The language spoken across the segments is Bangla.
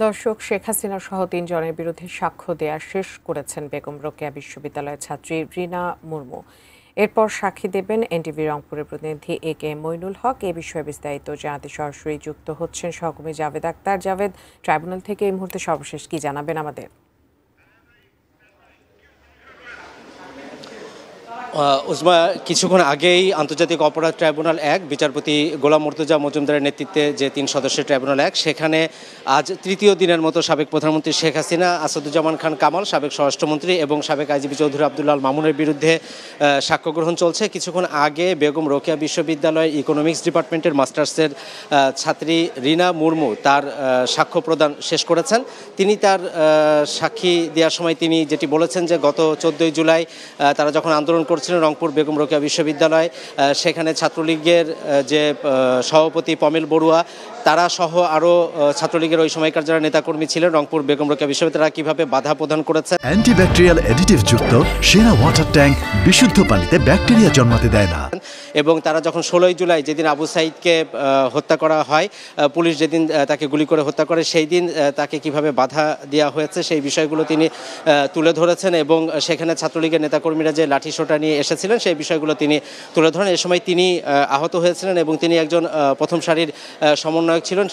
দর্শক, শেখ হাসিনা সহ ৩ জনের বিরুদ্ধে সাক্ষ্য দেয়া শেষ করেছেন বেগম রোকেয়া বিশ্ববিদ্যালয়ের ছাত্রী রিনা মুর্মু। এরপর সাক্ষী দেবেন এনটিভি রংপুরের প্রতিনিধি এ কে মইনুল হক। এ বিষয়ে বিস্তারিত জানাতে সরাসরি যুক্ত হচ্ছেন সহকর্মী জাভেদ আক্তার। জাভেদ, ট্রাইব্যুনাল থেকে এই মুহূর্তে সর্বশেষ কি জানাবেন আমাদের? উজমা, কিছুক্ষণ আগেই আন্তর্জাতিক অপরাধ ট্রাইব্যুনাল ১ বিচারপতি গোলাম মুর্তজা মজুমদারের নেতৃত্বে যে ৩ সদস্যের ট্রাইব্যুনাল ১ সেখানে আজ তৃতীয় দিনের মতো সাবেক প্রধানমন্ত্রী শেখ হাসিনা, আসাদুজ্জামান খান কামাল সাবেক স্বরাষ্ট্রমন্ত্রী এবং সাবেক আইজিপি চৌধুরী আব্দুল্লাহ আল মামুনের বিরুদ্ধে সাক্ষ্য গ্রহণ চলছে। কিছুক্ষণ আগে বেগম রোকেয়া বিশ্ববিদ্যালয় ইকোনমিক্স ডিপার্টমেন্টের মাস্টার্সের ছাত্রী রিনা মুর্মু তার সাক্ষ্য প্রদান শেষ করেছেন। তিনি তার সাক্ষী দেওয়ার সময় তিনি যেটি বলেছেন যে গত ১৪ই জুলাই তারা যখন আন্দোলন করছিলেন রংপুর বেগম রোকেয়া বিশ্ববিদ্যালয়, সেখানে ছাত্রলীগের যে সভাপতি পমেল বড়ুয়া তারা সহ আরও ছাত্রলীগের ওই সময়কার যারা নেতাকর্মী ছিলেন রংপুর বেগম রোকেয়া বিশ্ববিদ্যালয় কিভাবে বাধা প্রদান করেছে। অ্যান্টিব্যাকটেরিয়াল অ্যাডিটিভ যুক্ত সেরা ওয়াটার ট্যাঙ্ক বিশুদ্ধ পানিতে ব্যাকটেরিয়া জন্মাতে দেয় না। এবং তারা যখন ১৬ই জুলাই যেদিন আবু সাইদকে হত্যা করা হয়, পুলিশ যেদিন তাকে গুলি করে হত্যা করে, সেই দিন তাকে কিভাবে বাধা দেওয়া হয়েছে সেই বিষয়গুলো তিনি তুলে ধরেছেন এবং সেখানে ছাত্রলীগের নেতাকর্মীরা যে লাঠি সোঁটা নিয়ে এসেছিলেন সেই বিষয়গুলো তিনি তুলে ধরেন। এ সময় তিনি আহত হয়েছিলেন এবং তিনি একজন প্রথম সারির সমন্বয়ক ছিলেন,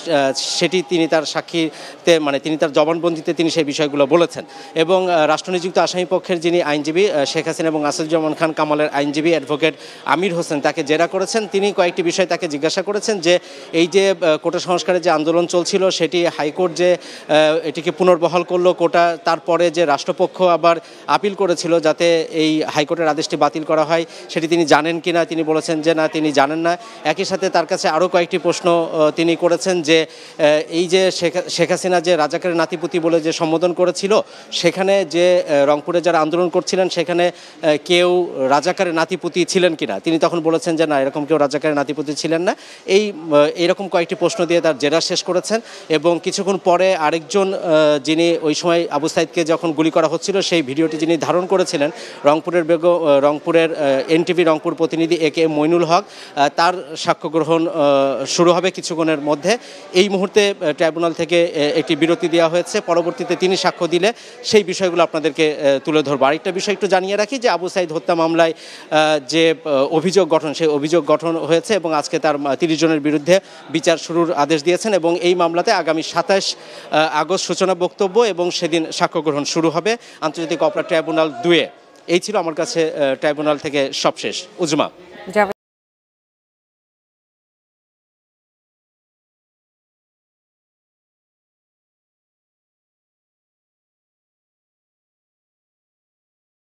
সেটি তিনি তার সাক্ষীতে তিনি তার জবানবন্দিতে তিনি সেই বিষয়গুলো বলেছেন। এবং রাষ্ট্রনিযুক্ত আসামি পক্ষের যিনি আইনজীবী শেখ হাসিনা এবং আসাদুজ্জামান খান কামালের আইনজীবী অ্যাডভোকেট আমির হোসেন তাকে জেরা করেছেন। তিনি কয়েকটি বিষয় তাকে জিজ্ঞাসা করেছেন যে এই যে কোটা সংস্কারের যে আন্দোলন চলছিল সেটি হাইকোর্ট যে এটিকে পুনর্বহাল করলো কোটা, তারপরে যে রাষ্ট্রপক্ষ আবার আপিল করেছিল যাতে এই হাইকোর্টের আদেশটি বাতিল করা হয় সেটি তিনি জানেন কিনা। তিনি বলেছেন যে না, তিনি জানেন না। একই সাথে তার কাছে আরও কয়েকটি প্রশ্ন তিনি করেছেন যে এই যে শেখ হাসিনা যে রাজাকারের নাতিপুতি বলে যে সম্বোধন করেছিল, সেখানে যে রংপুরে যারা আন্দোলন করছিলেন সেখানে কেউ রাজাকারের নাতিপুতি ছিলেন কিনা। তিনি তখন বলেছেন যে না, এরকম কেউ রাজাকারের নাতিপুতি ছিলেন না। এইরকম কয়েকটি প্রশ্ন দিয়ে তার জেরা শেষ করেছেন এবং কিছুক্ষণ পরে আরেকজন যিনি ওই সময় আবু সাইদকে যখন গুলি করা হচ্ছিল সেই ভিডিওটি যিনি ধারণ করেছিলেন রংপুরের এনটিভি রংপুর প্রতিনিধি এ কে মইনুল হক, তার সাক্ষ্য গ্রহণ শুরু হবে কিছুক্ষণের মধ্যে। এই মুহূর্তে ট্রাইব্যুনাল থেকে একটি বিরতি দেওয়া হয়েছে, পরবর্তীতে তিনি সাক্ষ্য দিলে সেই বিষয়গুলো আপনাদেরকে তুলে ধরবো। আরেকটা বিষয় একটু জানিয়ে রাখি যে আবু সাইদ হত্যা মামলায় যে অভিযোগ গঠন, সেই অভিযোগ গঠন হয়েছে এবং আজকে তার ৩০ জনের বিরুদ্ধে বিচার শুরুর আদেশ দিয়েছেন এবং এই মামলাতে আগামী ২৭ আগস্ট সূচনা বক্তব্য এবং সেদিন সাক্ষ্য গ্রহণ শুরু হবে আন্তর্জাতিক অপরাধ ট্রাইব্যুনাল ২-এ। এই ছিল আমার কাছে ট্রাইব্যুনাল থেকে সবশেষ। উজমা।